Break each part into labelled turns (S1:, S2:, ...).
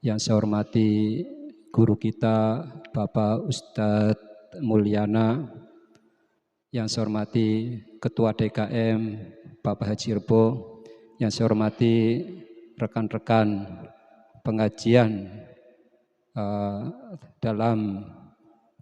S1: Yang saya hormati guru kita Bapak Ustadz Mulyana, yang saya hormati Ketua DKM Bapak Haji Rebo, yang saya hormati rekan-rekan pengajian dalam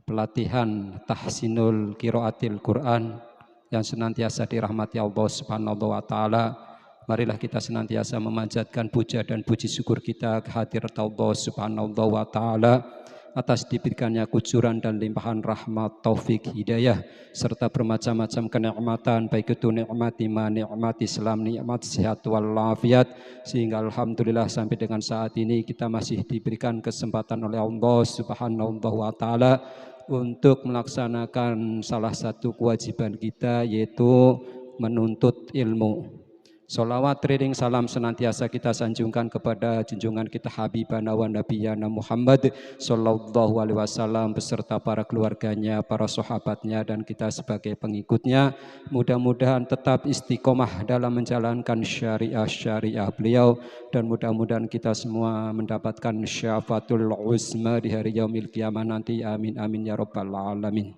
S1: pelatihan tahsinul qiraatil Quran yang senantiasa dirahmati Allah Subhanahu wa taala. Marilah kita senantiasa memanjatkan puja dan puji syukur kita kehadirat Allah Subhanahu wa taala atas diberikannya kucuran dan limpahan rahmat, taufik, hidayah serta bermacam-macam kenikmatan, baik itu nikmat iman, nikmat Islam, nikmat sehat walafiat, sehingga alhamdulillah sampai dengan saat ini kita masih diberikan kesempatan oleh Allah Subhanahu wa taala untuk melaksanakan salah satu kewajiban kita, yaitu menuntut ilmu. Salawat, ring, salam senantiasa kita sanjungkan kepada junjungan kita Habibana wa Nabiyana Muhammad Sallallahu Alaihi Wasallam beserta para keluarganya, para sahabatnya, dan kita sebagai pengikutnya. Mudah-mudahan tetap istiqomah dalam menjalankan syariah beliau, dan mudah-mudahan kita semua mendapatkan syafaatul uzma di hari yaumil qiyamah nanti. Amin amin ya rabbal alamin.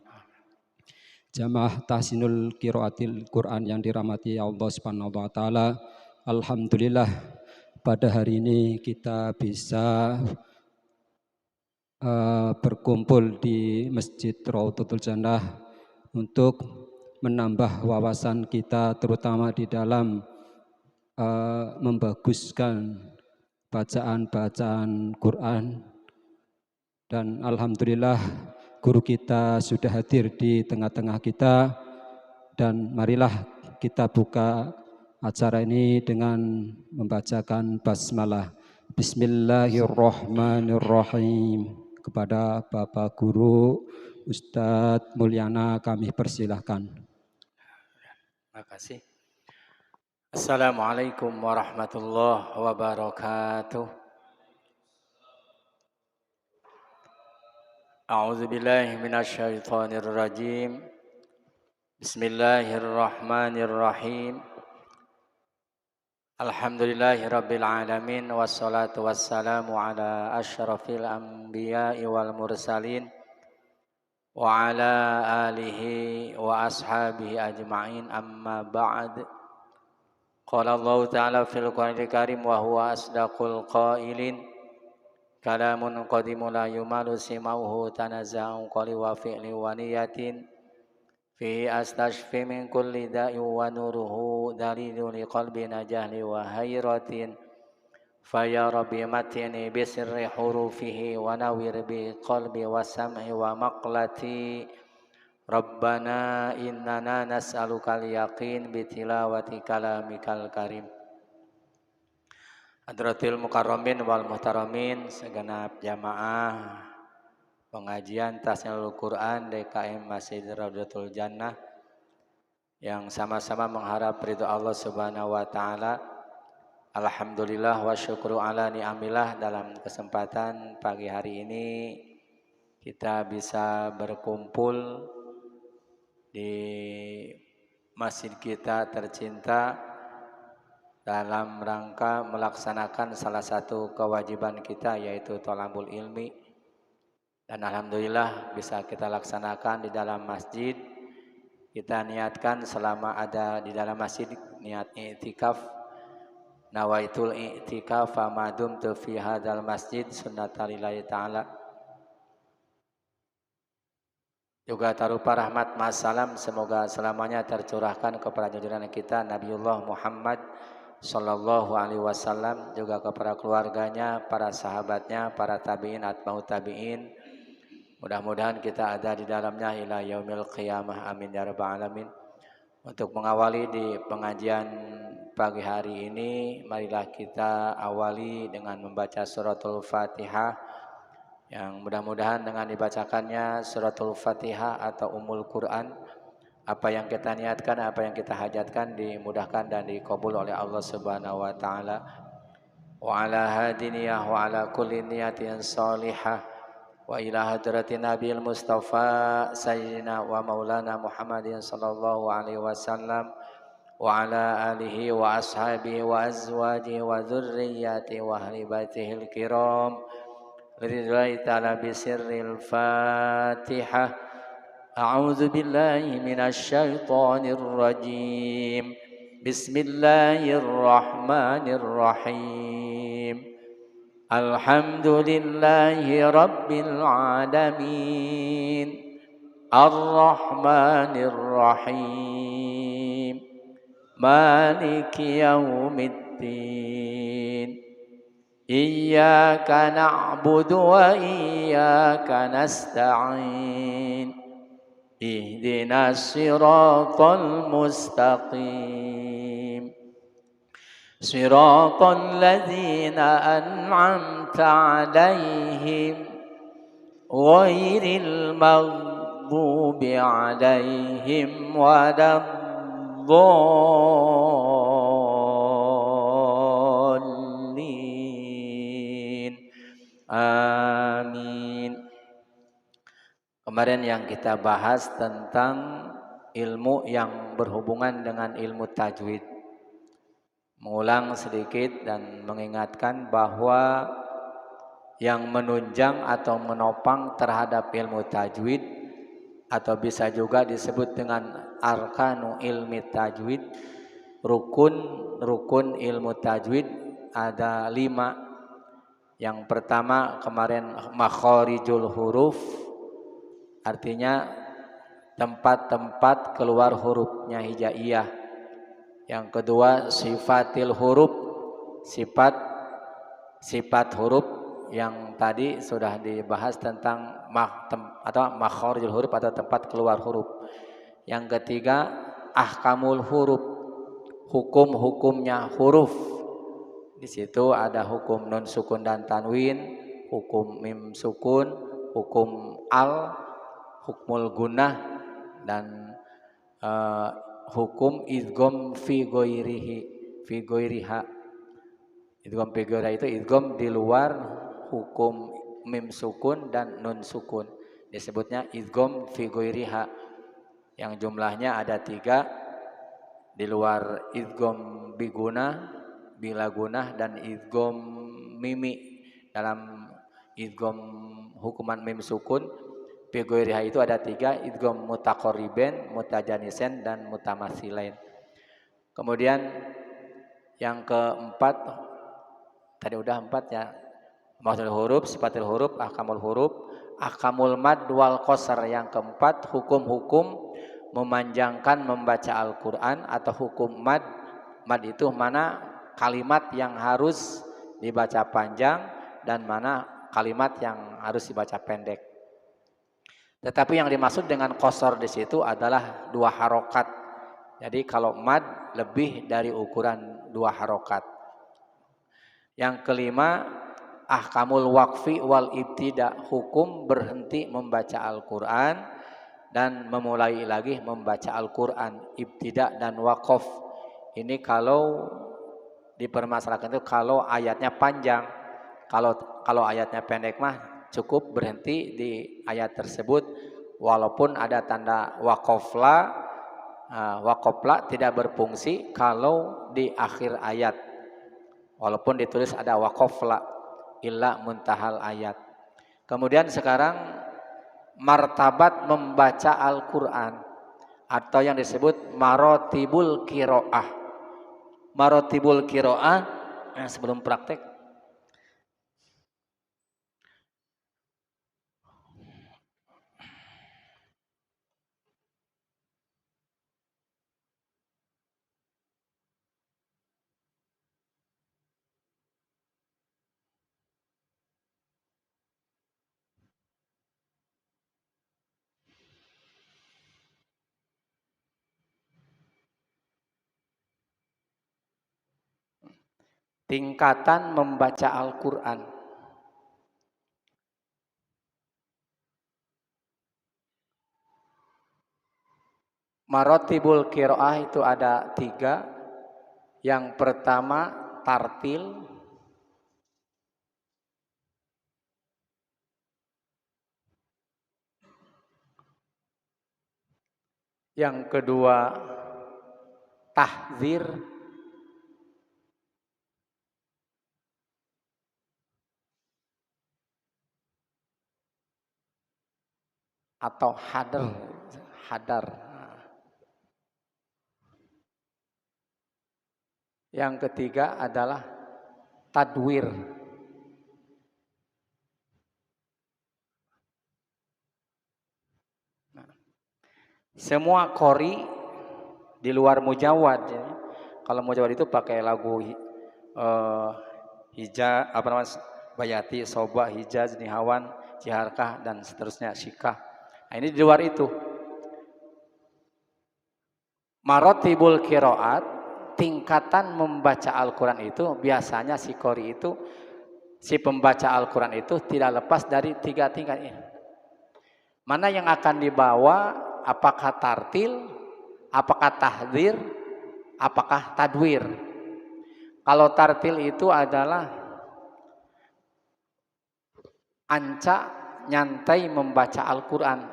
S1: Jamaah tahsinul qiraatil Quran yang dirahmati Allah Subhanahu wa taala. Alhamdulillah pada hari ini kita bisa berkumpul di Masjid Raudhatul Jannah untuk menambah wawasan kita, terutama di dalam membaguskan bacaan-bacaan Quran. Dan alhamdulillah guru kita sudah hadir di tengah-tengah kita, dan marilah kita buka acara ini dengan membacakan basmalah. Bismillahirrahmanirrahim. Kepada Bapak Guru Ustadz Mulyana kami persilahkan.
S2: Terima kasih. Assalamualaikum warahmatullahi wabarakatuh. A'udzu billahi minasyaitonir rajim. Bismillahirrahmanirrahim. Alhamdulillahirabbil alamin wassalatu wassalamu ala asyrafil anbiya'i wal mursalin wa ala alihi wa ashabihi ajma'in, amma ba'd. Qala Allah ta'ala fil Qur'anil Karim wa huwa asdaqul qailin. Kalamun qadimu la yumalu simauhu tanazza'u qali wa fi'li wa niyatin fi astashfi min kulli da'i wa nuruhu dalilu li qalbi najahli wa hayratin faya rabbi matini bisirri hurufihi wa nawir bi qalbi wa sam'i wa maqlati Rabbana innana nas'alukal yaqin bitilawati kalamikal karim. Hadratil mukarramin wal muhtaramin, segenap jamaah pengajian tahsinul Quran DKM Masjid Raudhatul Jannah yang sama-sama mengharap ridho Allah Subhanahu wa taala. Alhamdulillah wa syukru ala ni'amillah, dalam kesempatan pagi hari ini kita bisa berkumpul di masjid kita tercinta dalam rangka melaksanakan salah satu kewajiban kita, yaitu thalabul ilmi. Dan alhamdulillah bisa kita laksanakan di dalam masjid. Kita niatkan selama ada di dalam masjid niat i'tikaf. Nawaitul i'tikaf fama dumtu fi hadzal masjid sunnatalillahi ta'ala. Juga tarupa rahmat masalam semoga selamanya tercurahkan kepada junjungan kita Nabiullah Muhammad Sallallahu Alaihi Wasallam, juga kepada keluarganya, para sahabatnya, para tabiin, atba'ut tabiin. Mudah-mudahan kita ada di dalamnya ila yaumil qiyamah, amin ya rabbal alamin. Untuk mengawali di pengajian pagi hari ini, marilah kita awali dengan membaca suratul Fatihah, yang mudah-mudahan dengan dibacakannya suratul Fatihah atau Ummul Quran, apa yang kita niatkan, apa yang kita hajatkan dimudahkan dan dikabul oleh Allah Subhanahu wa taala. Wa ala hadiniyah wa ala kulli niyatin salihah wa ila hadratin Nabiil Mustafa sayyidina wa maulana Muhammadin sallallahu alaihi wasallam وعلى آله وأصحابه وأزواجه وذرياته وأهل بيته الكرام رضي الله تعالى بسر الفاتحة. أعوذ بالله من الشيطان الرجيم. بسم الله الرحمن الرحيم. الحمد لله رب العالمين الرحمن الرحيم مالك يوم الدين إياك نعبد وإياك نستعين اهدنا الصراط المستقيم صراط الذين أنعمت عليهم غير المغضوب عليهم ولا الضالين. Amin. Kemarin yang kita bahas tentang ilmu yang berhubungan dengan ilmu tajwid. Mengulang sedikit dan mengingatkan bahwa yang menunjang atau menopang terhadap ilmu tajwid atau bisa juga disebut dengan arkanu ilmi tajwid, rukun ilmu tajwid ada 5. Yang pertama kemarin makharijul huruf, artinya tempat-tempat keluar hurufnya hijaiyah. Yang kedua sifatil huruf, sifat huruf yang tadi sudah dibahas tentang makharijul huruf atau tempat keluar huruf. Yang ketiga ahkamul huruf, hukum-hukumnya huruf. Di situ ada hukum nun sukun dan tanwin, hukum mim sukun, hukum al, hukmul gunnah, dan hukum idgham fi ghairiha. Idgham fi ghairiha itu idgham di luar hukum mim sukun dan nun sukun. Disebutnya idgham fi ghairiha. Yang jumlahnya ada 3 di luar idgham biguna, bila gunah, dan idgham mimi. Dalam idgham hukuman mim sukun fi ghairiha itu ada 3, idgham mutaqarribain, mutajanisen, dan mutamatsilain. Kemudian yang keempat, tadi udah 4 ya, makhrajul huruf, sifatil huruf, ahkamul huruf, ahkamul mad wal qasar. Yang keempat hukum-hukum memanjangkan membaca Al-Quran atau hukum mad. Mad itu mana kalimat yang harus dibaca panjang dan mana kalimat yang harus dibaca pendek. Tetapi yang dimaksud dengan qasar di situ adalah 2 harokat. Jadi kalau mad lebih dari ukuran 2 harokat. Yang kelima ahkamul waqfi wal ibtida, hukum berhenti membaca Al-Quran dan memulai lagi membaca Al-Quran, ibtida dan waqaf. Ini kalau dipermasalahkan itu kalau ayatnya panjang. Kalau ayatnya pendek mah cukup berhenti di ayat tersebut, walaupun ada tanda waqafla tidak berfungsi kalau di akhir ayat, walaupun ditulis ada waqafla illa muntahal ayat. Kemudian sekarang martabat membaca Al-Quran atau yang disebut marotibul kiro'ah. Marotibul kiro'ah, sebelum praktek tingkatan membaca Al-Quran. Marotibul kiro'ah itu ada 3. Yang pertama tartil, yang kedua tahdzir, atau hadar. Hadar. Yang ketiga adalah tadwir. Semua qori di luar mujawad ya. Kalau mujawad itu pakai lagu hija apa namanya, bayati, soba, hijaz, nihawan, jiharkah dan seterusnya, syikah. Nah, ini di luar itu. Marotibul qiraat, tingkatan membaca Al-Qur'an itu biasanya si qori itu, si pembaca Al-Qur'an itu tidak lepas dari 3 tingkat ini. Mana yang akan dibawa? Apakah tartil, apakah tahdzir, apakah tadwir? Kalau tartil itu adalah ancak nyantai membaca Al-Qur'an,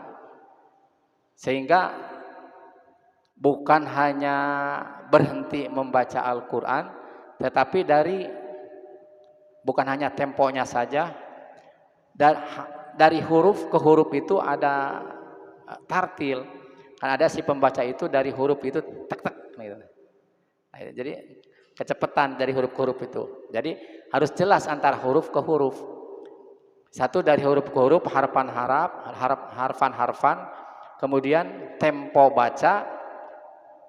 S2: sehingga bukan hanya berhenti membaca Al-Qur'an, tetapi bukan hanya temponya saja, dari huruf ke huruf itu ada tartil. Kan ada si pembaca itu dari huruf itu tek tek gitu. Jadi kecepatan dari huruf ke huruf itu. Jadi harus jelas antara huruf ke huruf. Satu dari huruf ke huruf, harfan, kemudian tempo baca,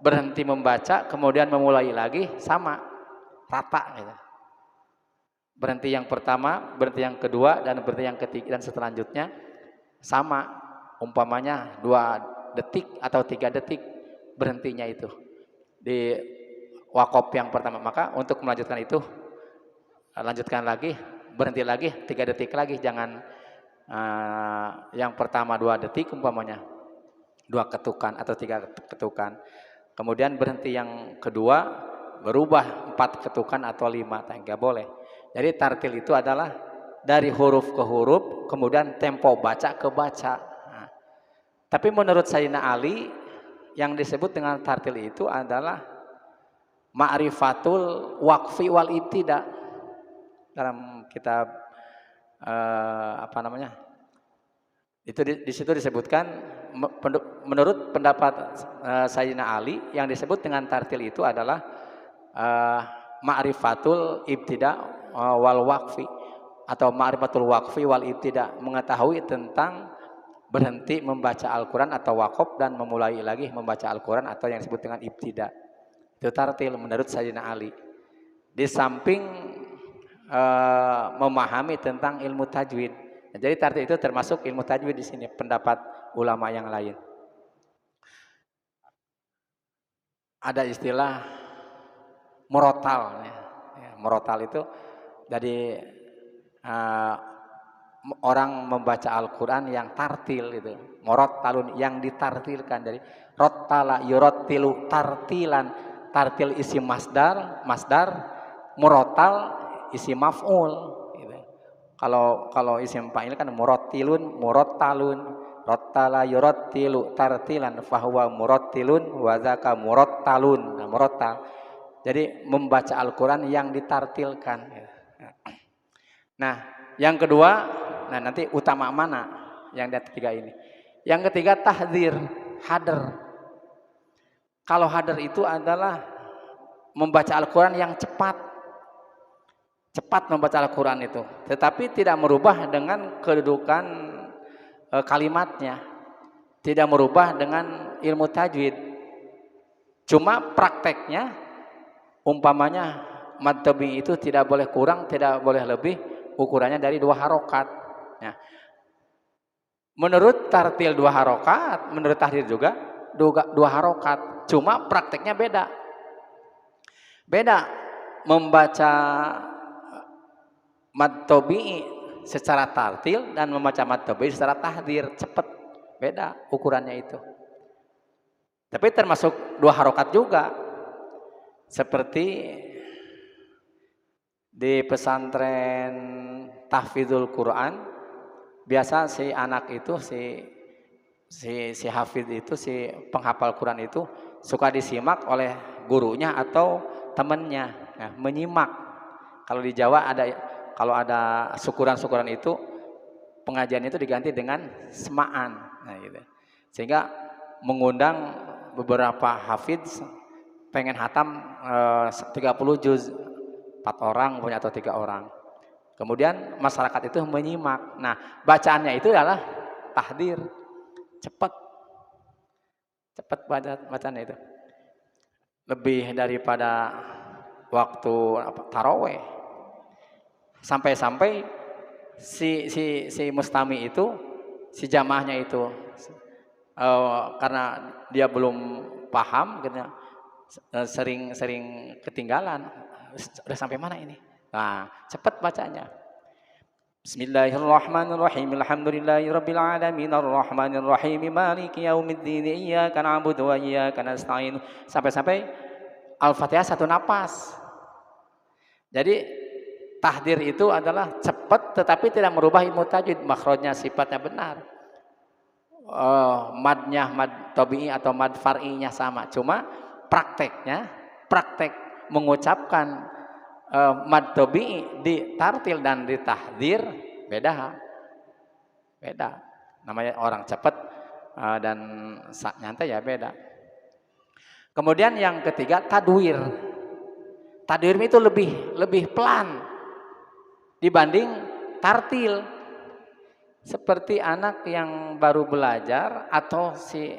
S2: berhenti membaca, kemudian memulai lagi, sama rata gitu. Berhenti yang pertama, berhenti yang kedua, dan berhenti yang ketiga, dan selanjutnya sama. Umpamanya 2 detik atau 3 detik berhentinya itu di wakaf yang pertama. Maka untuk melanjutkan itu, lanjutkan lagi, berhenti lagi 3 detik lagi. Jangan yang pertama 2 detik umpamanya 2 ketukan atau 3 ketukan. Kemudian berhenti yang kedua, berubah 4 ketukan atau 5, enggak boleh. Jadi tartil itu adalah dari huruf ke huruf, kemudian tempo baca ke baca. Tapi menurut Sayyidina Ali, yang disebut dengan tartil itu adalah ma'rifatul waqfi wal ibtida. Dalam kitab apa namanya? Itu di situ disebutkan menurut pendapat Sayyidina Ali, yang disebut dengan tartil itu adalah ma'rifatul ibtida wal waqfi, atau ma'rifatul waqfi wal ibtida, mengetahui tentang berhenti membaca Al-Quran atau wakaf dan memulai lagi membaca Al-Quran, atau yang disebut dengan ibtida. Itu tartil menurut Sayyidina Ali. Di samping memahami tentang ilmu tajwid. Nah, jadi tartil itu termasuk ilmu tajwid di sini, pendapat ulama yang lain. Ada istilah murotal. Murotal itu dari orang membaca Al-Quran yang tartil itu, morottalun, yang ditartilkan. Dari rottala yurottilu tartilan, tartil isi masdar, murottal isi maf'ul gitu. Kalau isim fa'il kan murottilun, murottalun, rottala yurottilu tartilan fahuwa murottilun wa dzaka murottalun. Nah, murottal jadi membaca Al-Quran yang ditartilkan. Nah, yang kedua, nah nanti utama mana yang dari 3 ini. Yang ketiga tahdzir, hadar. Kalau hadar itu adalah membaca Al-Quran yang cepat membaca Al-Quran itu, tetapi tidak merubah dengan kedudukan kalimatnya, tidak merubah dengan ilmu tajwid. Cuma prakteknya, umpamanya mad tabi'i itu tidak boleh kurang, tidak boleh lebih, ukurannya dari 2 harokat. Ya. Menurut tartil 2 harokat, menurut tahdir juga 2 harokat. Cuma prakteknya beda. Beda membaca mad tabi'i secara tartil dan membaca mad tabi'i secara tahdir, cepat. Beda ukurannya itu. Tapi termasuk 2 harokat juga. Seperti di pesantren tahfidzul Quran, biasa si anak itu, si hafidz itu, si penghafal Quran itu suka disimak oleh gurunya atau temannya. Nah, menyimak. Kalau di Jawa kalau ada syukuran-syukuran itu pengajian itu diganti dengan semaan. Nah, gitu. Sehingga mengundang beberapa hafidz pengen hatam 30 juz, 4 orang punya atau 3 orang. Kemudian masyarakat itu menyimak. Nah, bacaannya itu adalah tahdir. Cepat bacaannya itu. Lebih daripada waktu taraweh. Sampai-sampai si mustami itu, si jamaahnya itu karena dia belum paham, sering ketinggalan. Udah sampai mana ini? Nah, cepat bacanya. Bismillahirrahmanirrahim. Alhamdulillahirabbil alamin arrahmanir rahim maliki yaumiddin iyyaka na'budu wa iyyaka nasta'in. Sampai Al-Fatihah satu napas. Jadi tahdir itu adalah cepat tetapi tidak merubah ilmu tajwid, makhrajnya sifatnya benar. Madnya mad tabi'i atau mad far'inya sama, cuma praktek mengucapkan mad tabi'i di tartil dan di tahdir beda. Namanya orang cepat dan nyantai ya beda. Kemudian yang ketiga tadwir. Tadwir itu lebih pelan dibanding tartil. Seperti anak yang baru belajar atau si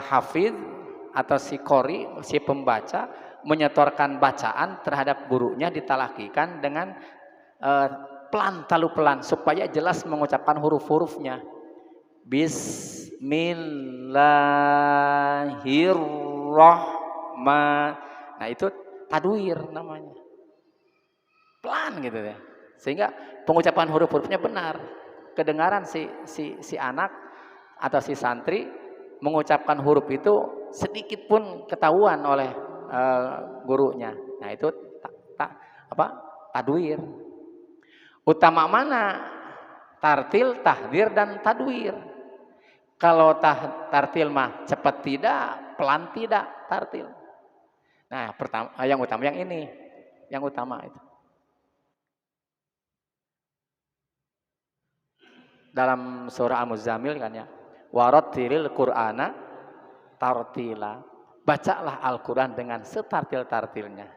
S2: hafidz atau si qori, si pembaca menyetorkan bacaan terhadap gurunya ditalakikan dengan terlalu pelan supaya jelas mengucapkan huruf-hurufnya. Bismillahirrahmanirrahim. Nah, itu tadwir namanya. Pelan gitu ya. Sehingga pengucapan huruf-hurufnya benar. Kedengaran si anak atau si santri mengucapkan huruf itu sedikit pun ketahuan oleh gurunya. Nah, itu tadwir. Utama mana? Tartil, tahdir dan tadwir. Kalau tartil mah cepat tidak, pelan tidak, tartil. Nah, yang utama yang ini. Yang utama itu. Dalam surah Al-Muzammil kan ya, warattilil Qur'ana tartila. Bacalah Al-Qur'an dengan setartil-tartilnya.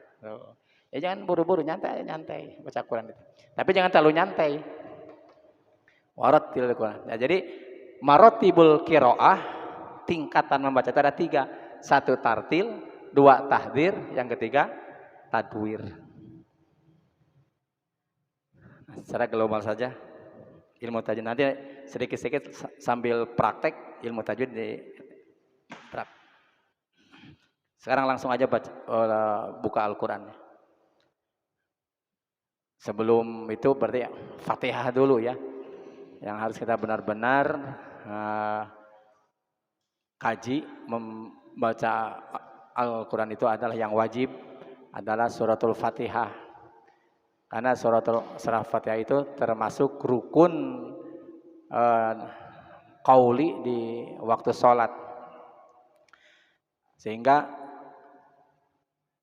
S2: Ya jangan buru-buru, nyantai baca Quran itu. Tapi jangan terlalu nyantai. Warattilil Qur'an. Ya, jadi maratibul qiraah, tingkatan membaca itu ada 3. 1 tartil, 2 tahdir, yang ketiga tadwir. Secara global saja ilmu tajwid, nanti sedikit-sedikit sambil praktek ilmu tajwid di praktek. Sekarang langsung aja buka Al-Qur'an. Sebelum itu berarti Fatihah dulu ya. Yang harus kita benar-benar kaji membaca Al-Qur'an itu adalah yang wajib adalah suratul Fatihah. Karena surah Fatihah itu termasuk rukun qauli di waktu sholat. Sehingga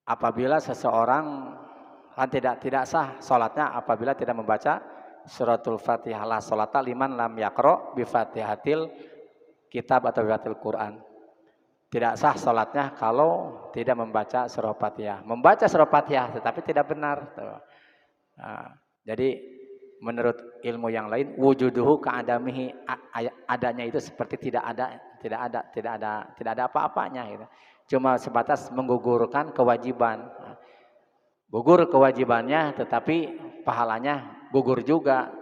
S2: apabila seseorang kan tidak sah sholatnya apabila tidak membaca suratul Fatihah. La sholata liman lam yaqra bi Fatihatil kitab atau bi Fatihatil Quran. Tidak sah sholatnya kalau tidak membaca surah Fatihah. Membaca surah Fatihah tetapi tidak benar. Nah, jadi menurut ilmu yang lain wujuduhu ka'adamihi, adanya itu seperti tidak ada apa-apanya gitu. Cuma sebatas menggugurkan kewajiban. Gugur kewajibannya tetapi pahalanya gugur juga.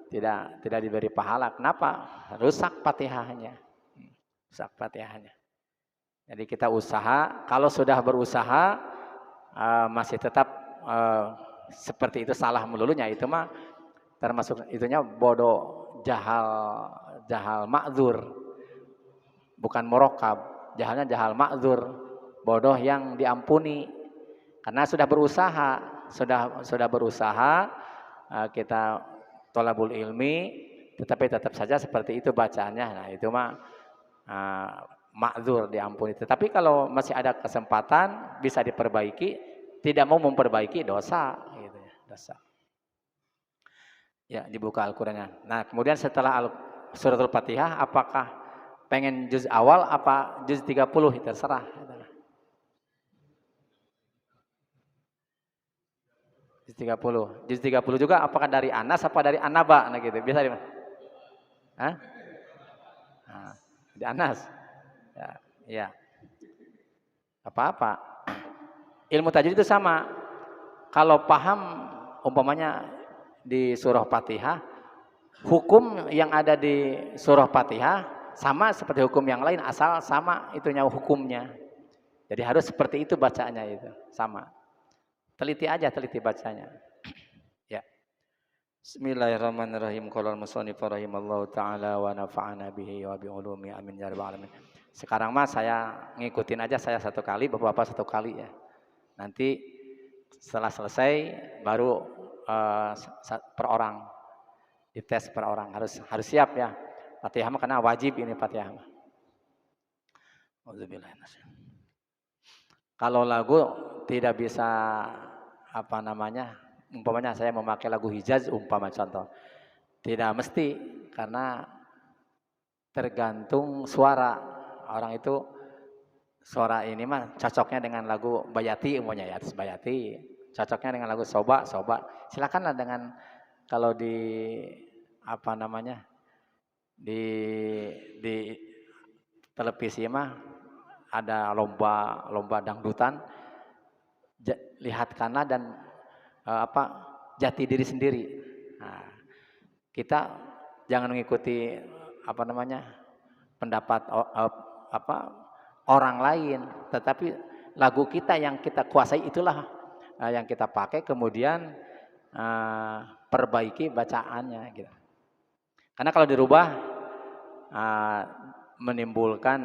S2: Tidak diberi pahala. Kenapa? Rusak Fatihahnya. Rusak Fatihahnya. Jadi kita usaha, kalau sudah berusaha masih tetap seperti itu salah melulunya, itu mah termasuk itunya bodoh, jahal ma'dzur, bukan murokab. Jahalnya jahal ma'dzur, bodoh yang diampuni karena sudah berusaha kita thalabul ilmi, tetapi tetap saja seperti itu bacaannya. Nah, itu mah ma'dzur, diampuni. Tetapi kalau masih ada kesempatan bisa diperbaiki, tidak mau memperbaiki dosa gitu ya, dosa. Ya, dibuka Al-Qur'annya. Nah, kemudian setelah suratul Fatihah apakah pengen juz awal apa juz 30 terserah. Juz 30. Juz 30 juga apakah dari Anas apa dari Anaba nah gitu. Bisa di mana? Hah? Nah, di Anas. Ya, ya. Apa-apa. Ilmu tajwid itu sama. Kalau paham umpamanya di surah Fatihah, hukum yang ada di surah Fatihah sama seperti hukum yang lain asal sama itunya hukumnya. Jadi harus seperti itu bacaannya itu, sama. Teliti aja, teliti bacanya. Ya. Bismillahirrahmanirrahim. Qala al-musannif rahimallahu taala wa nafa'ana bihi wa bi ulumi amin ya rabbal alamin. Sekarang mah saya ngikutin aja, saya satu kali, Bapak-bapak satu kali ya. Nanti setelah selesai baru per orang dites per orang, harus siap ya. Fatihah mah karena wajib ini Fatihah mah. Kalau lagu tidak bisa apa namanya, umpamanya saya memakai lagu Hijaz umpama contoh, tidak mesti karena tergantung suara orang itu. Suara ini mah cocoknya dengan lagu Bayati umpamanya ya, Bayati. Cocoknya dengan lagu Soba. Silakanlah dengan kalau di apa namanya di televisi mah ada lomba dangdutan. Lihatkanlah dan jati diri sendiri. Nah, kita jangan mengikuti apa namanya pendapat orang lain, tetapi lagu kita yang kita kuasai itulah yang kita pakai, kemudian perbaiki bacaannya gitu. Karena kalau dirubah menimbulkan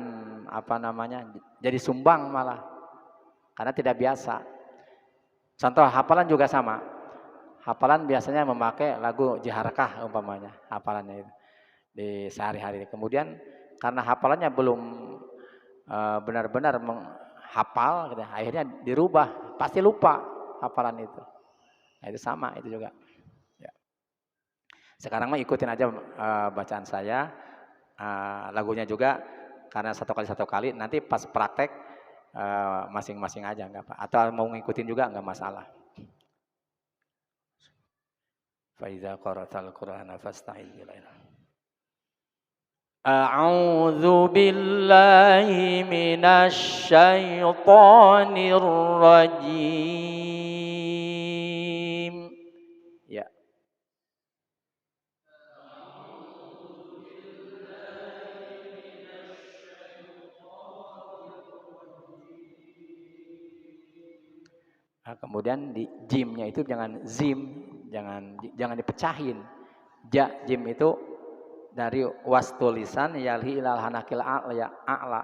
S2: apa namanya jadi sumbang malah, karena tidak biasa. Contoh hafalan juga sama. Hafalan biasanya memakai lagu Jiharkah umpamanya, hafalannya itu di sehari-hari. Kemudian karena hafalannya belum benar-benar menghafal, gitu, akhirnya dirubah, pasti lupa hafalan itu. Nah, itu sama itu juga. Ya. Sekarang mah ikutin aja bacaan saya, lagunya juga karena satu kali. Nanti pas praktek masing-masing aja nggak apa. Atau mau ngikutin juga nggak masalah. Faiza qara'tal Qur'ana fasta'in billah. A'udzu billahi minasy syaithanir rajim. Ya. Nah, kemudian di jimnya itu jangan zim, jangan dipecahin. Jim itu dari was tulisan yalhi ilal hanakil a'la.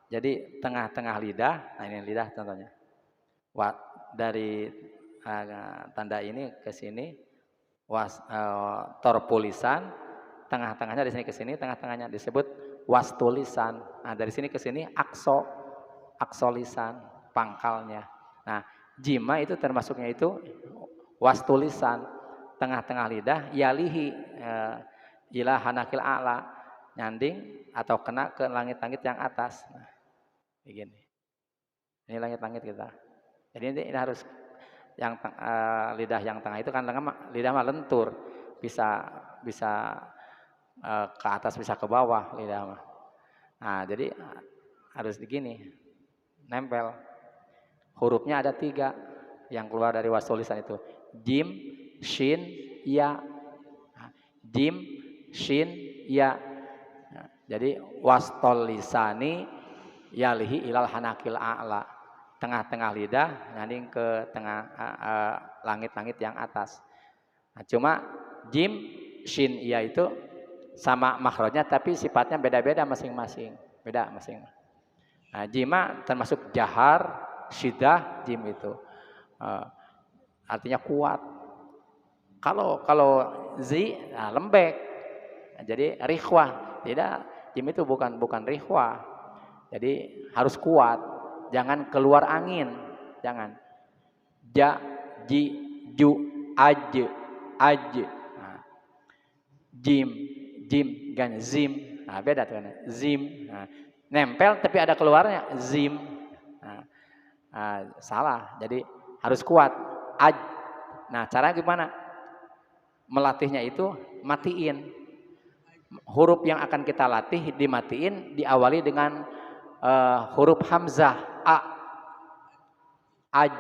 S2: Jadi tengah-tengah lidah, nah ini lidah contohnya. Dari tanda ini ke sini torpulisan, tengah-tengahnya di sini ke sini, tengah-tengahnya disebut was tulisan. Nah, dari sini ke sini aksolisan, pangkalnya. Nah, jima itu termasuknya itu was tulisan, tengah-tengah lidah yalihi ila hanakil a'la, nyanding atau kena ke langit-langit yang atas. Nah, begini. Ini langit-langit kita. Jadi ini harus yang lidah yang tengah itu kan lidah mah lentur, bisa ke atas bisa ke bawah lidah mah. Nah, jadi harus begini, nempel. Hurufnya ada 3 yang keluar dari was tulisan itu. Jim, shin, ya. Jim, shin, ya. Nah, jadi wastol lisani yalihi ilal hanakil a'la. Tengah-tengah lidah nyanding ke tengah langit-langit yang atas. Nah, cuma jim, shin, ya itu sama makhrajnya tapi sifatnya beda-beda masing-masing. Beda masing-masing. Nah, jima termasuk jahar, syiddah, jim itu. Artinya kuat. Kalau zi, nah, lembek. Nah, jadi rikhwah. Tidak, jim itu bukan rikhwah. Jadi harus kuat, jangan keluar angin, jangan. Ja, ji, ju, aj, aj. Nah, jim, jim, gan, zim. Nah, beda tuh kan, zim. Nah, nempel tapi ada keluarnya, zim. Salah, jadi harus kuat. Aj. Nah, cara gimana? Melatihnya itu matiin. Huruf yang akan kita latih dimatiin, diawali dengan huruf hamzah, a, aj,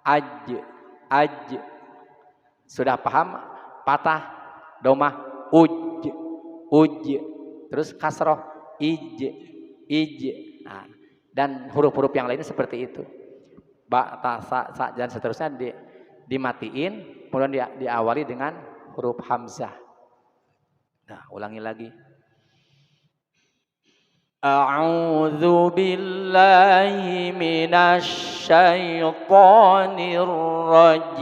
S2: aj, aj. Sudah paham? Patah, domah, uj, uj. Terus kasroh, ij, ij. Nah, dan huruf-huruf yang lainnya seperti itu. Ba, ta, sa dan seterusnya dimatiin, kemudian diawali dengan huruf hamzah. Nah, ulangi lagi. A'udzu billahi minasy syaithanir rajim.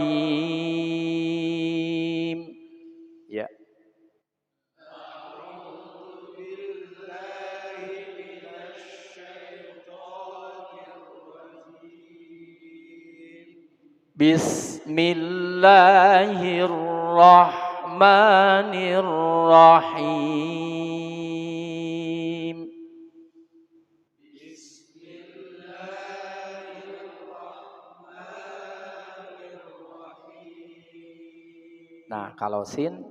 S2: Ya. Bismillahirrahmanirrahim. Nah, kalau sin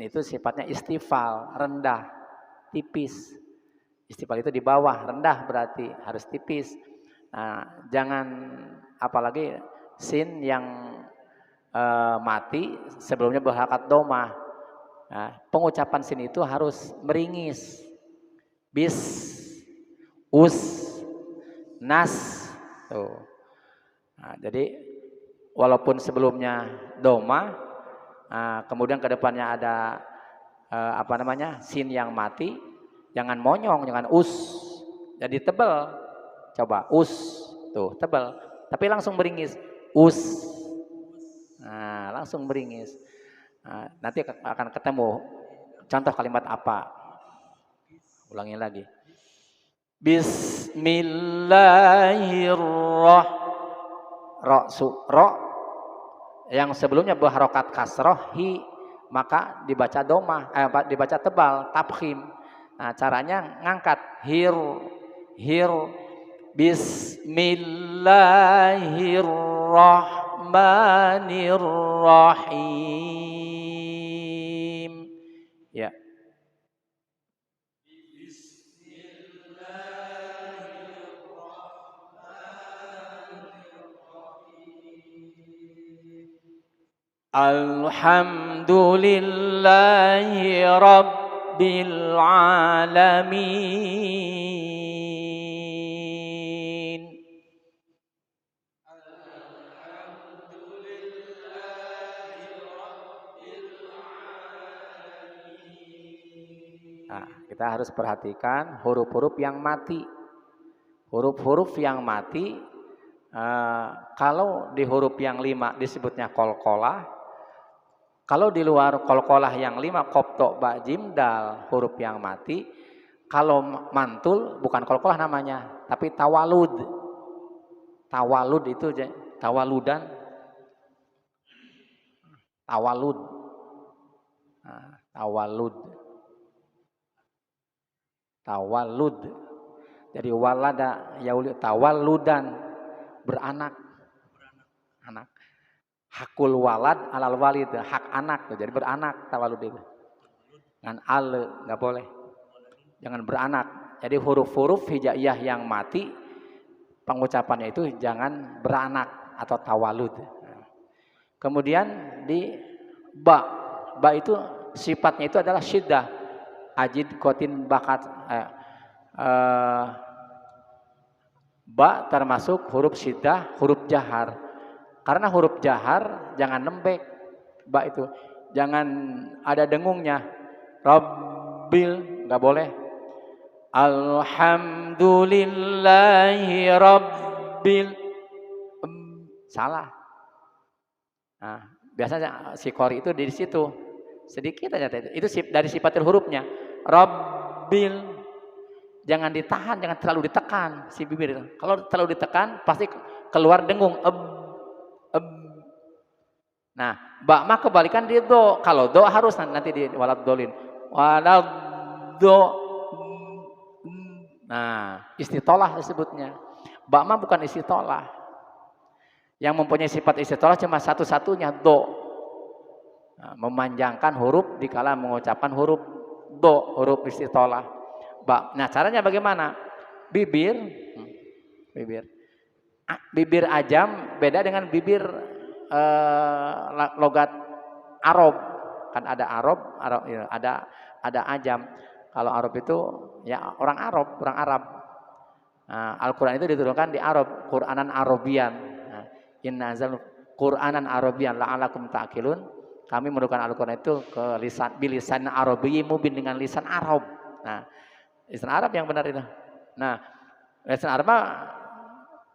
S2: itu sifatnya istifal, rendah, tipis. Istifal itu di bawah, rendah berarti harus tipis. Nah, jangan apalagi sin yang mati sebelumnya berharakat domah. Nah, pengucapan sin itu harus meringis. Bis, us, nas. Tuh. Nah, jadi walaupun sebelumnya doma, kemudian ke depannya ada sin yang mati, jangan monyong, jangan us, jadi tebal. Coba us, tuh tebal, tapi langsung beringis, us, nah langsung beringis. Nah, nanti akan ketemu contoh kalimat apa. Ulangi lagi. Bismillahirrahmanirrahim. Ro yang sebelumnya berharokat kasroh hi, maka dibaca domah, dibaca tebal, tafkhim. Nah, caranya ngangkat hir, bismillahirrahmanirrahim. Ya. Alhamdulillahi rabbil alamin. Nah, kita harus perhatikan huruf-huruf yang mati. Huruf-huruf yang mati, kalau di huruf yang 5 disebutnya qalqalah. Kalau di luar qalqalah yang 5 qaf, ta, ba, jim, dal, huruf yang mati. Kalau mantul bukan qalqalah namanya, tapi tawalud. Tawalud itu tawaludan. Tawalud. Nah, tawalud. Tawalud. Jadi walada yaulid, tawaludan, beranak. Anak. Hakul walad alal walid, hak anak, jadi beranak tawalud itu. Dengan al nggak boleh, jangan beranak. Jadi huruf-huruf hijaiyah yang mati pengucapannya itu jangan beranak atau tawalud. Kemudian di ba itu sifatnya itu adalah syiddah, ajid, kotin, bakat. Ba termasuk huruf syiddah, huruf jahar. Karena huruf jahar jangan lembek, ba itu jangan ada dengungnya. Rabbil nggak boleh. Alhamdulillahi rabbil, salah. Nah, biasanya si qori itu di situ sedikit aja itu dari sifatul hurufnya. Rabbil, Jangan ditahan, jangan terlalu ditekan si bibir itu. Kalau terlalu ditekan pasti keluar dengung. Eb. Nah, ba mah kebalikan dia do. Kalau do harus nanti di walad dolin. Walad do. Nah, istitolah disebutnya. Ba mah bukan istitolah. Yang mempunyai sifat istitolah cuma satu-satunya do. Nah, memanjangkan huruf dikala mengucapkan huruf do, huruf istitolah. Ba. Nah, caranya bagaimana? Bibir ajam beda dengan bibir logat Arab. Kan ada Arab ya, ada ajam. Kalau Arab itu ya orang Arab. Nah, Al-Qur'an itu diturunkan di Arab, Qur'anan Arabian. Nah, inna anzal Qur'anan Arabian la'alakum ta'qilun. Kami menurunkan Al-Qur'an itu ke bilisan Arabiyyin mubin dengan lisan Arab. Nah, lisan Arab yang benar itu. Nah, lisan Arab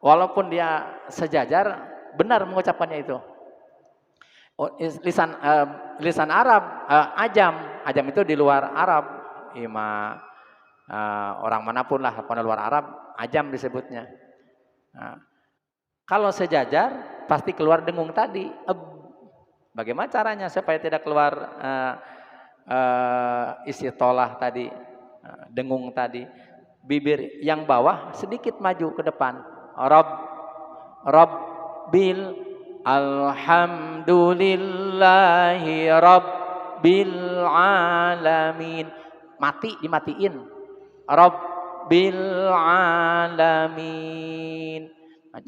S2: walaupun dia sejajar benar mengucapkannya itu. Lisan Arab ajam itu di luar Arab. Orang manapun lah pada luar Arab ajam disebutnya. Nah, kalau sejajar pasti keluar dengung tadi. Bagaimana caranya supaya tidak keluar istitolah tadi, dengung tadi? Bibir yang bawah sedikit maju ke depan. Rabbil alhamdulillahi rabbil alamin. Dimatiin. Rabbil alamin. Nah,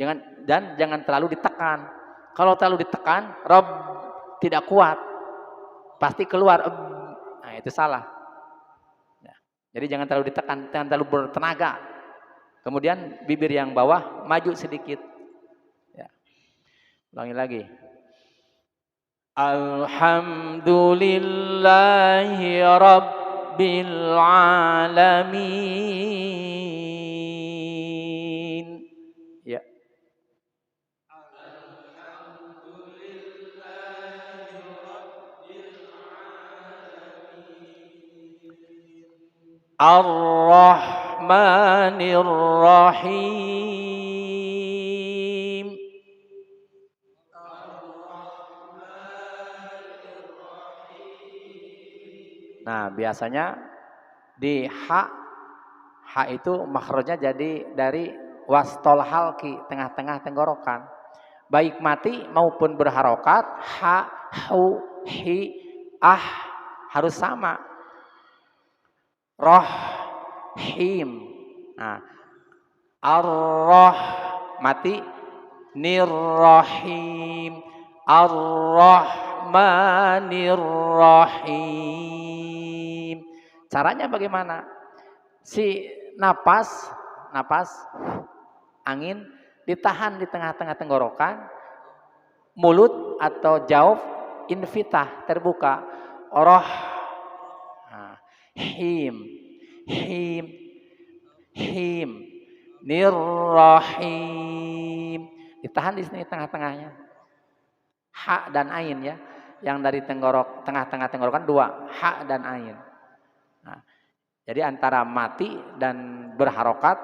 S2: jangan terlalu ditekan. Kalau terlalu ditekan, Rabb tidak kuat, pasti keluar. Nah, itu salah. Ya. Jadi jangan terlalu ditekan, jangan terlalu bertenaga. Kemudian bibir yang bawah maju sedikit. Ya. Ulangi lagi. Alhamdulillahi rabbil alamin. Ya. Ar-Rahmanir Rahim. Nah, biasanya di ha itu makhrajnya jadi dari wastol halki, tengah-tengah tenggorokan. Baik mati maupun berharokat, ha, hu, hi, harus sama. Rohim. Nah, ar-roh mati, nirrohim, ar-rohmanirrohim. Caranya bagaimana? Si napas angin ditahan di tengah-tengah tenggorokan, mulut atau jauf infitah terbuka. Him, nirrahim. Ditahan di sini tengah-tengahnya. Ha dan ain ya. Yang dari tengah-tengah tenggorokan dua, ha dan ain. Nah, jadi antara mati dan berharokat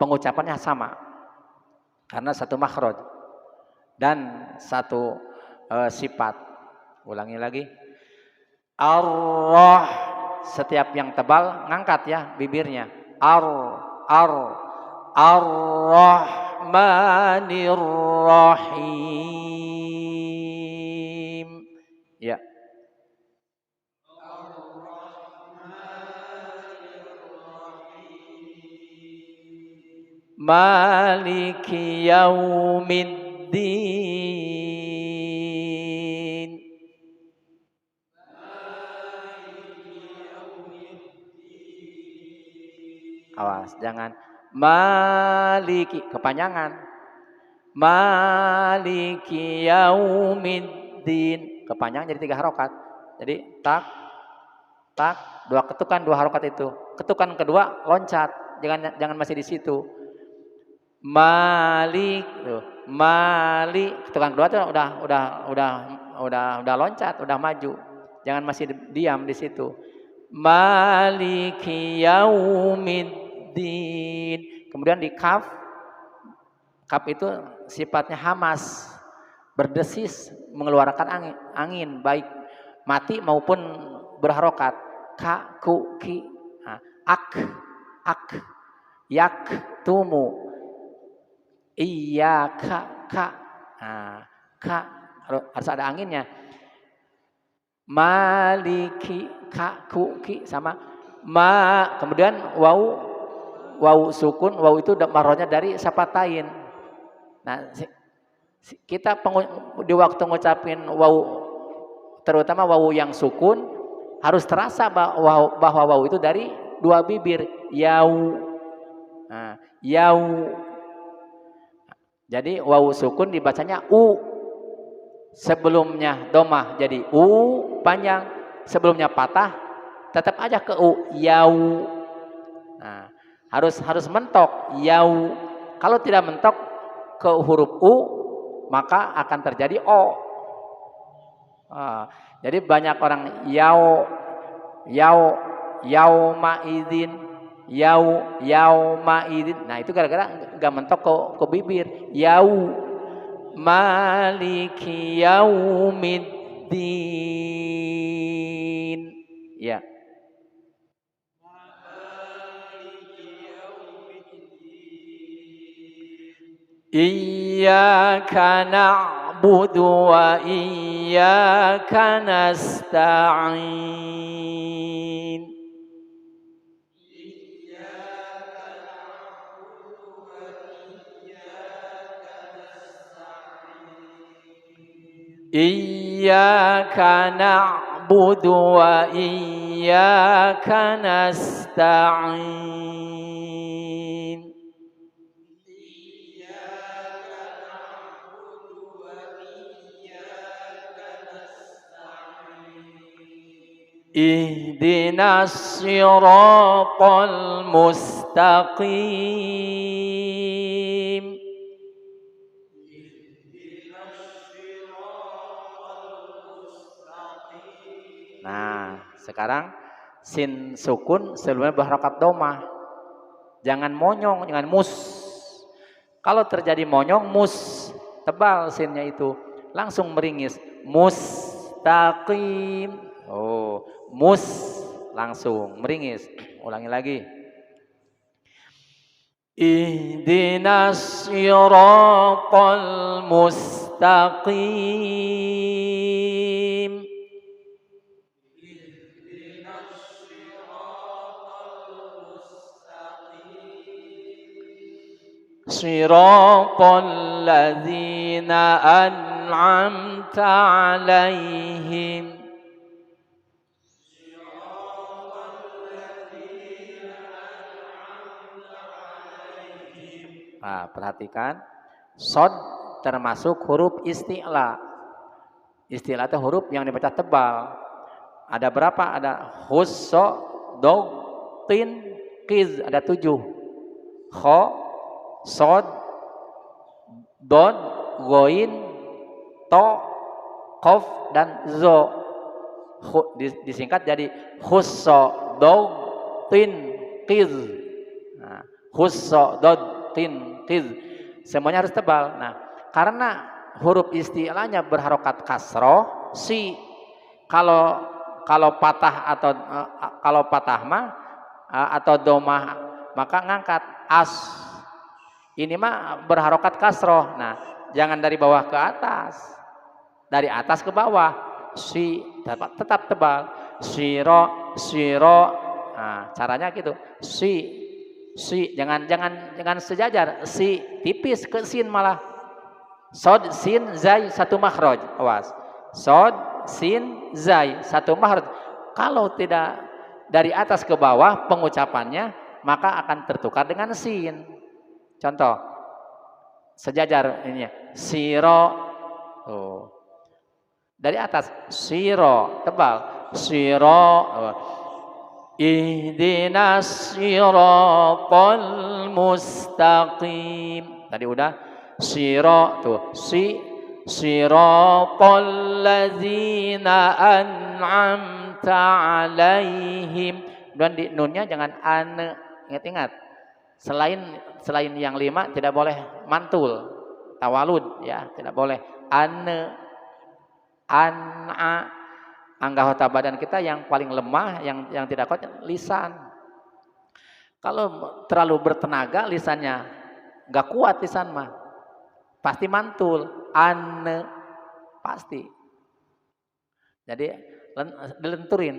S2: pengucapannya sama. Karena satu makhraj dan satu sifat. Ulangi lagi. Setiap yang tebal ngangkat ya bibirnya. Ar-Rahmanir Rahim. Ya. Maliki yaumiddin. Awas, jangan maliki kepanjangan. Maliki yaumiddin. Kepanjangan jadi 3 harokat. Jadi tak, dua ketukan 2 harokat itu. Ketukan kedua loncat, jangan masih di situ. Malik, tuh. Malik, ketukan kedua tuh udah loncat, udah maju. Jangan masih diam di situ. Maliki yaumiddin. yaumiddin. Kemudian di kaf, kaf itu sifatnya hamas, berdesis, mengeluarkan angin baik mati maupun berharokat. Ka, ku, ki, ak, yak, tumu, iya, ka, ka harus ada anginnya. Maliki, ka, ku, ki sama ma. Kemudian wau sukun, wau itu marronya dari sapatain. Nah, kita di waktu ngucapin wau, terutama wau yang sukun, harus terasa bahwa wau itu dari dua bibir. Yau, yau. Jadi wau sukun dibacanya u. Sebelumnya domah jadi u panjang, sebelumnya patah tetap aja ke u, yau. Nah, harus mentok, yau. Kalau tidak mentok ke huruf u, maka akan terjadi o. Jadi banyak orang yauma idzin, yauma idzin. Nah, itu gara-gara enggak mentok ke bibir. Yau maliki yaumiddin. Ya. Iyyaka na'budu wa iyyaka nasta'in. Iyyaka na'budu wa iyyaka nasta'in. Ihdinas siratal mustaqim. Nah, sekarang sin sukun sebelumnya berharokat domah. Jangan monyong, jangan mus. Kalau terjadi monyong, mus, tebal sinnya itu, langsung meringis. Mustaqim. Oh, mus, langsung meringis. Ulangi lagi. Ihdinas siratal mustaqim. Siratal ladzina an'amta 'alaihim. Nah, perhatikan, shod termasuk huruf isti'la. Isti'la itu huruf yang dibaca tebal. Ada berapa? Ada husso, dog, tin, kiz. Ada 7. Kho, sod, dod, goin, to, kof, dan zo. Disingkat jadi husso, dog, tin, kiz. Nah, husso, dod, tin, kiz. Semuanya harus tebal. Nah, karena huruf isti'lanya berharokat kasroh, si. Kalau patah mah atau domah maka ngangkat as. Ini mah berharokat kasroh. Nah, jangan dari bawah ke atas, dari atas ke bawah. Si tetap tebal. Siro. Nah, caranya gitu. Si jangan sejajar. Si tipis ke sin malah. Sod, sin, zai satu makhraj. Awas. Sod, sin, zai satu makhraj. Kalau tidak dari atas ke bawah pengucapannya, maka akan tertukar dengan sin. Contoh, sejajar ini ya. Siro. Oh. Dari atas siro, tebal. Siro. Oh. Ihdinas siratal mustaqim. Tadi udah siro tuh, siratal ladzina an'amta 'alaihim. Dan di nunnya jangan ane, ingat-ingat. Selain yang 5 tidak boleh mantul, tawalud ya, tidak boleh. An'a, anggota badan kita yang paling lemah, yang tidak kuat lisan. Kalau terlalu bertenaga lisannya nggak kuat, lisan mah pasti mantul, pasti. Jadi dilenturin,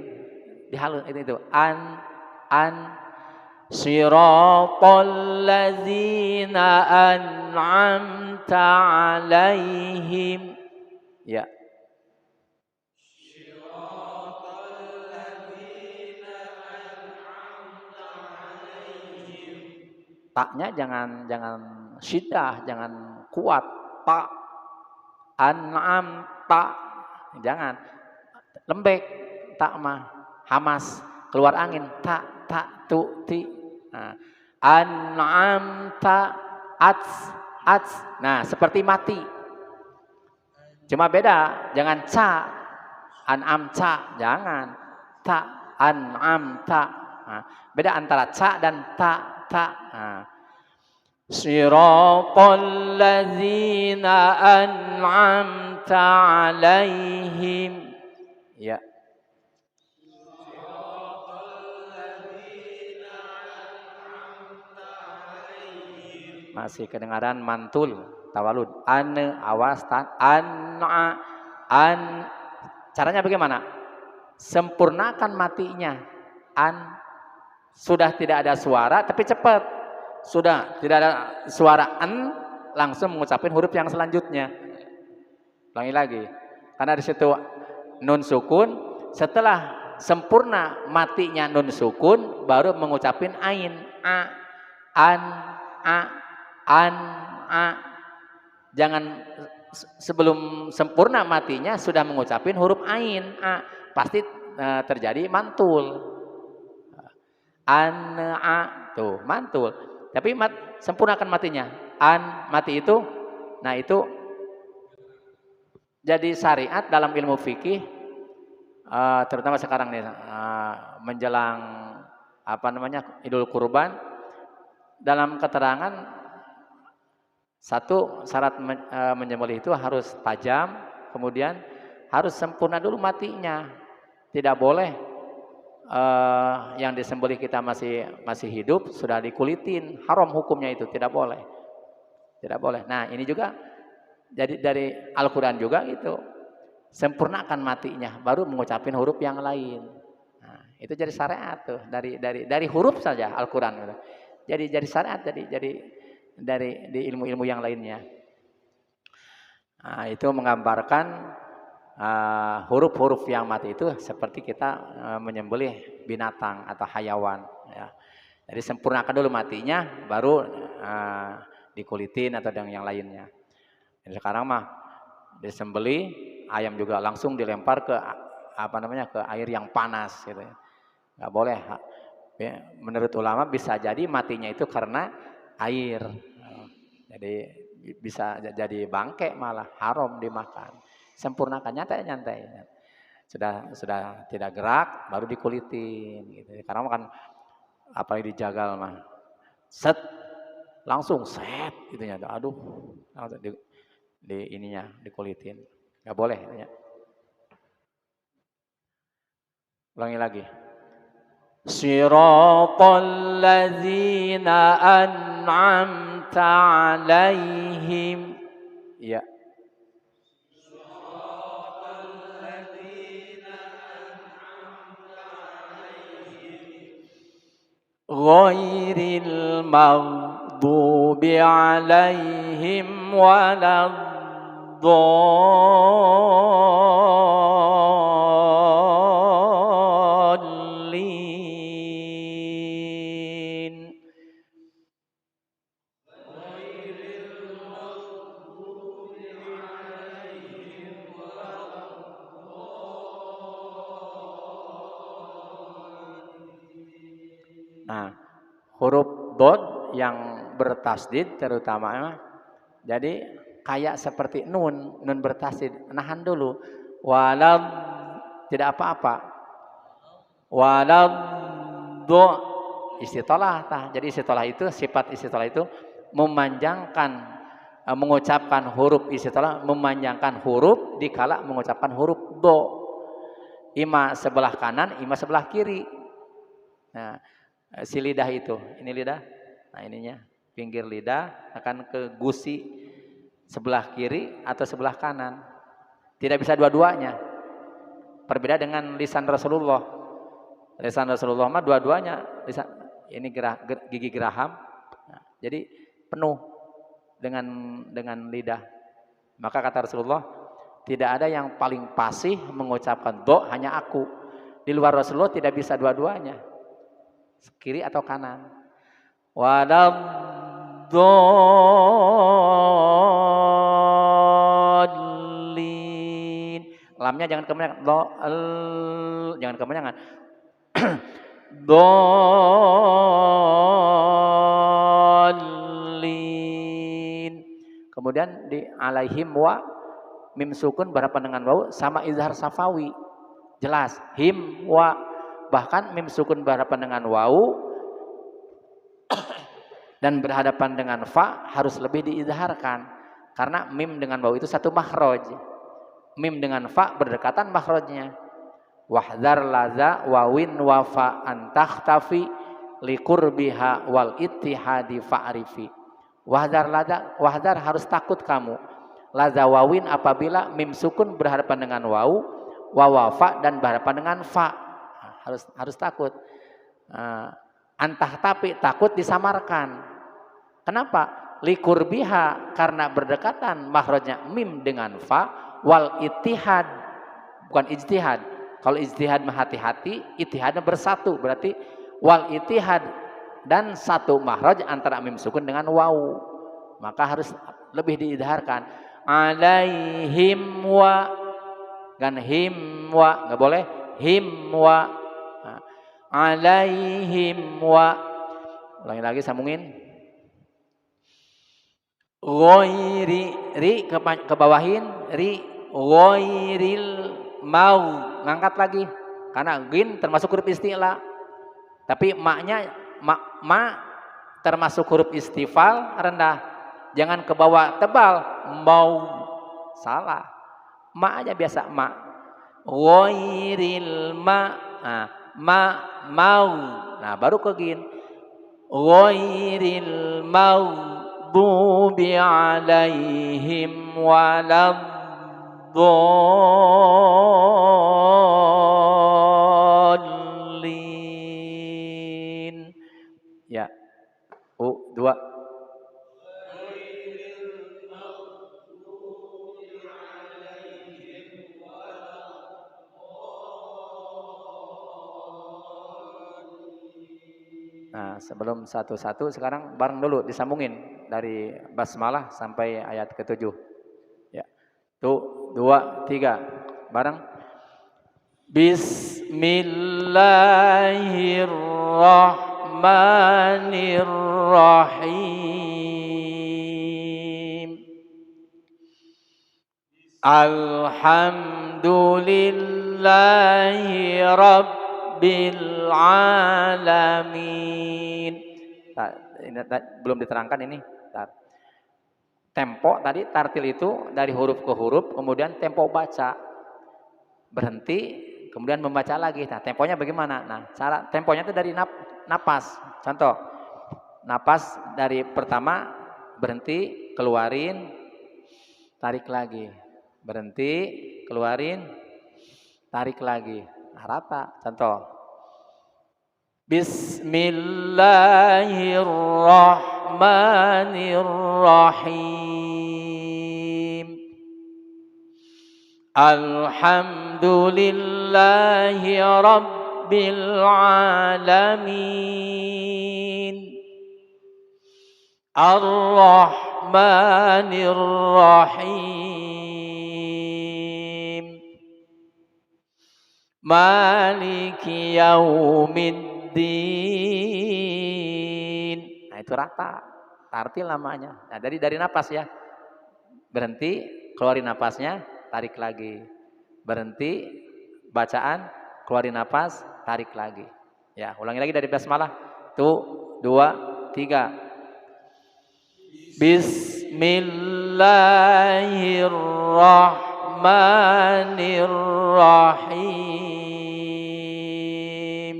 S2: dihalus itu an siratal ladzina an'amta 'alaihim. Ya. Taknya jangan syiddah, jangan kuat. Ta, an'am ta, jangan lembek. Tak mah hamas, keluar angin. Ta tu ti. Nah, an'am ta ats. Nah, seperti mati. Cuma beda, jangan ca, an'am ca, jangan. Ta, an'am ta. Nah, beda antara ca dan ta. Nah. Siratal ladzina an'amta 'alaihim. Ya. Masih kedengaran mantul, tawalud. Awas caranya bagaimana? Sempurnakan matinya. Sudah tidak ada suara tapi cepat. Sudah tidak ada suara langsung mengucapkan huruf yang selanjutnya. Ulangi lagi. Karena di situ nun sukun, setelah sempurna matinya nun sukun baru mengucapin ain. Jangan sebelum sempurna matinya sudah mengucapin huruf ain. Pasti terjadi mantul. Tuh mantul. Tapi sempurnakan matinya. Mati itu, nah itu jadi syariat dalam ilmu fikih, terutama sekarang nih menjelang Idul Kurban. Dalam keterangan, satu syarat menyembelih itu harus tajam, kemudian harus sempurna dulu matinya. Tidak boleh yang disembelih kita masih hidup sudah dikulitin, haram hukumnya itu, tidak boleh. Nah ini juga jadi dari Al-Quran juga gitu, sempurnakan matinya baru mengucapin huruf yang lain. Nah, itu jadi syariat tuh dari huruf saja Al-Quran gitu. Jadi syariat, jadi di ilmu-ilmu yang lainnya. Nah, itu menggambarkan huruf-huruf yang mati itu seperti kita menyembelih binatang atau hayawan ya. Jadi sempurnakan dulu matinya baru dikulitin atau yang lainnya. Dan sekarang mah disembelih ayam juga langsung dilempar ke ke air yang panas gitu ya. Nggak boleh. Menurut ulama bisa jadi matinya itu karena air. Jadi bisa jadi bangke, malah haram dimakan. Sempurnakan, nyantai. Sudah tidak gerak baru dikulitin gitu. Karena kan apalagi dijagal mah. Set langsung set gitu ya. Aduh, di ininya dikulitin. Enggak boleh ya. Ulangi lagi. Siratal ladzina an'amta 'alaihim. Ya. Ghairil maghdubi 'alaihim waladdallin. Nah, huruf dod yang bertasdid terutama, jadi kayak seperti nun bertasdid. Nahan dulu. Tidak apa-apa. istitolah tah. Jadi istitolah itu, sifat istitolah itu memanjangkan, mengucapkan huruf istitolah, memanjangkan huruf dikala mengucapkan huruf do. Ima sebelah kanan, ima sebelah kiri. Nah, si lidah itu, ini lidah. Nah, ininya pinggir lidah akan ke gusi sebelah kiri atau sebelah kanan. Tidak bisa dua-duanya. Berbeda dengan lisan Rasulullah. Lisan Rasulullah mah dua-duanya. Lisan ini gigi geraham. Nah, jadi penuh dengan lidah. Maka kata Rasulullah, tidak ada yang paling fasih mengucapkan do hanya aku. Di luar Rasulullah tidak bisa dua-duanya. Kiri atau kanan. Waladdallin. Lamnya jangan kemenangan. Jangan kemenangan. Dallin. Kemudian di alaihim wa mim sukun berhadapan dengan wau sama izhar safawi. Jelas, him wa, bahkan mim sukun berhadapan dengan wau dan berhadapan dengan fa harus lebih diizharkan karena mim dengan wau itu satu makhraj. Mim dengan fa berdekatan makhrajnya. Wahdar laza wawin wafa antakhtafi liqurbiha wal ittihadi fa'rifi. Wahdar harus takut kamu. Laza wawin apabila mim sukun berhadapan dengan wau, wawafa dan berhadapan dengan fa. Harus takut. Antakhtafi takut disamarkan. Kenapa? Liqurbiha karena berdekatan makhrajnya mim dengan fa, wal ittihad bukan ijtihad. Kalau ijtihad hati-hati, ittihadnya bersatu, berarti wal ittihad dan satu makhraj antara mim sukun dengan waw. Maka harus lebih diidharkan. Alaihim wa, kan him wa, enggak boleh him wa. Alaihim wa. Ulangi lagi, sambungin. Ghairi, ri ke bawahin, ri ghairil mau, ngangkat lagi karena gin termasuk huruf isti'la. Tapi maknya ma termasuk huruf istifal rendah. Jangan ke bawah tebal, mau, salah. Ma aja biasa ma. Ghairil ma, nah, mau. Nah, baru ke gin. Ghairil maghdubi alaihim waladdallin. Ya. Dua. Nah, sebelum satu-satu sekarang bareng dulu disambungin dari basmalah sampai ayat ke-7. Ya. Tuh, 2, 3. Bareng. Bismillahirrahmanirrahim. Alhamdulillahi rabbil alamin. Nah, ini belum diterangkan ini. Tempo tadi tartil itu dari huruf ke huruf, kemudian tempo baca. Berhenti, kemudian membaca lagi. Nah, temponya bagaimana? Nah, cara temponya itu dari napas. Contoh. Napas dari pertama berhenti, keluarin, tarik lagi. Berhenti, keluarin, tarik lagi. Nah, rata. Contoh. Bismillahirrahmanirrahim. Alhamdulillahi rabbil alamin. Ar-Rahmanir-Rahim. Maliki yaumiddin. Nah, itu rata. Tartil namanya. Nah, dari napas ya. Berhenti, keluarin napasnya, tarik lagi. Berhenti, bacaan, keluarin napas, tarik lagi. Ya, ulangi lagi dari basmalah. 1, 2, 3. Bismillahirrahmanirrahim.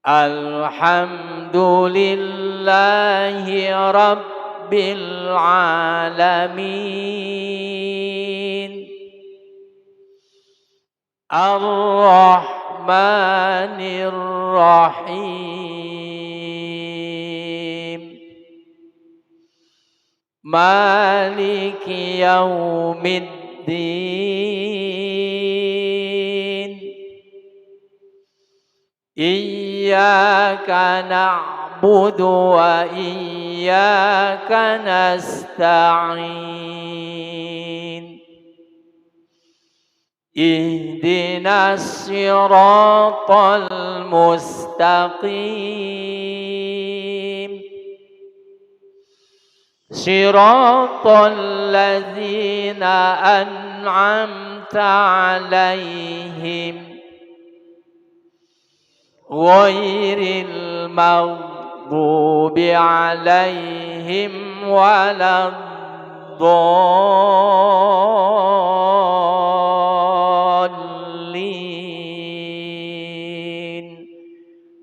S2: Alhamdulillahi rabbil alamin. Ar-Rahmanir-Rahim. Maliki yaumiddin. Iyyaka na'budu wa iyyaka nasta'in. Ihdinas siratal mustaqim. Siratal ladzina an'amta 'alaihim ghairil maghdubi 'alaihim waladdallin.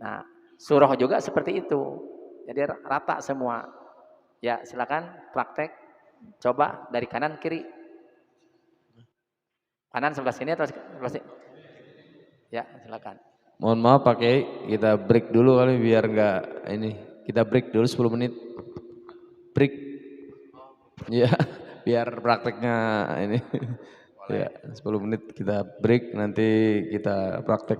S2: Nah, surah juga seperti itu. Jadi rata semua. Ya, silakan praktek. Coba dari kanan kiri. Kanan sebelah sini atau sebelah sini? Ya, silakan.
S3: Mohon maaf Pak Kiai, kita break dulu kali biar enggak ini. Kita break dulu 10 menit. Break. Ya, biar prakteknya ini. Ya, 10 menit kita break, nanti kita praktek.